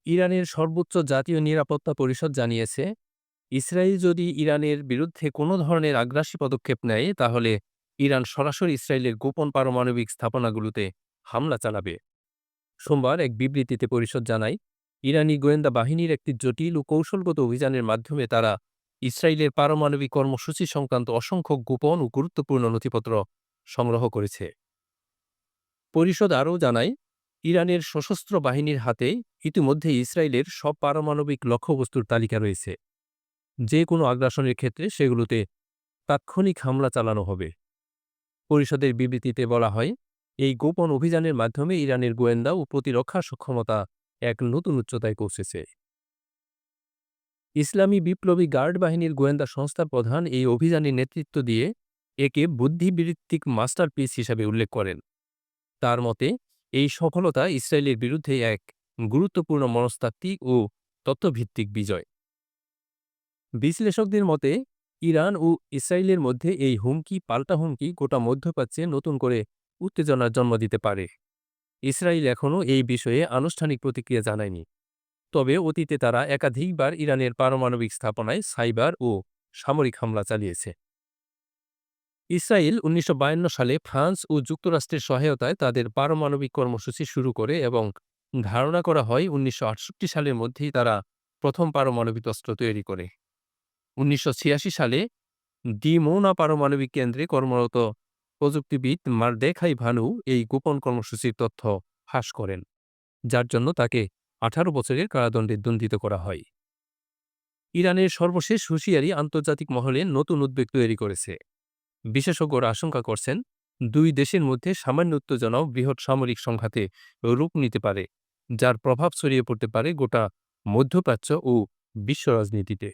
ইরানের সর্বোচ্চ জাতীয় নিরাপত্তা পরিষদ জানিয়েছে, ইসরায়েল যদি ইরানের বিরুদ্ধে কোনো ধরনের আগ্রাসী পদক্ষেপ নেয়, তাহলে ইরান সরাসরি ইসরায়েলের গোপন পারমাণবিক স্থাপনাগুলোতে হামলা চালাবে। সোমবার এক বিবৃতিতে পরিষদ জানায়, ইরানি গোয়েন্দা বাহিনীর একটি জটিল ও কৌশলগত অভিযানের মাধ্যমে তারা ইসরায়েলের পারমাণবিক কর্মসূচি সংক্রান্ত অসংখ্য গোপন ও গুরুত্বপূর্ণ নথিপত্র সংগ্রহ করেছে। পরিষদ আরও জানায়, ইরানের সশস্ত্র বাহিনীর হাতে ইতিমধ্যে ইসরায়েলের সব পারমাণবিক লক্ষ্যবস্তুর তালিকা রয়েছে। যে কোনো আগ্রাসনের ক্ষেত্রে সেগুলোতে তাৎক্ষণিক হামলা চালানো হবে। পরিষদের বিবৃতিতে বলা হয়, এই গোপন অভিযানের মাধ্যমে ইরানের গোয়েন্দা ও প্রতিরক্ষা সক্ষমতা এক নতুন উচ্চতায় পৌঁছেছে। ইসলামী বিপ্লবী গার্ড বাহিনীর গোয়েন্দা সংস্থার প্রধান এই অভিযানের নেতৃত্ব দিয়ে একে বুদ্ধিবৃত্তিক মাস্টারপিস হিসাবে উল্লেখ করেন। তার মতে, এই সফলতা ইসরায়েলের বিরুদ্ধে এক গুরুত্বপূর্ণ মনস্তাত্ত্বিক ও তথ্যভিত্তিক বিজয়। বিশ্লেষকদের মতে, ইরান ও ইসরায়েলের মধ্যে এই পাল্টা হুমকি গোটা মধ্যপ্রাচ্যে নতুন করে উত্তেজনার জন্ম দিতে পারে। ইসরায়েল এখনও এই বিষয়ে আনুষ্ঠানিক প্রতিক্রিয়া জানায়নি, তবে অতীতে তারা একাধিকবার ইরানের পারমাণবিক স্থাপনায় সাইবার ও সামরিক হামলা চালিয়েছে। ইসরায়েল ১৯৫২ সালে ফ্রান্স ও যুক্তরাষ্ট্রের সহায়তায় তাদের পারমাণবিক কর্মসূচি শুরু করে এবং ধারণা করা হয় ১৯৬৮ সালের মধ্যেই তারা প্রথম পারমাণবিক অস্ত্র তৈরি করে। ১৯৮৬ সালে ডিমোনা পারমাণবিক কেন্দ্রে কর্মরত প্রযুক্তিবিদ মারদেখাই ভানু এই গোপন কর্মসূচির তথ্য ফাঁস করেন, যার জন্য তাকে ১৮ বছরের কারাদণ্ডে দণ্ডিত করা হয়। ইরানের সর্বশেষ হুঁশিয়ারি আন্তর্জাতিক মহলে নতুন উদ্বেগ তৈরি করেছে। বিশেষজ্ঞরা আশঙ্কা করছেন, দুই দেশের মধ্যে সামান্য উত্তেজনাও বৃহৎ সামরিক সংঘাতে রূপ নিতে পারে, যার প্রভাব ছড়িয়ে পড়তে পারে গোটা মধ্যপ্রাচ্য ও বিশ্ব রাজনীতিতে।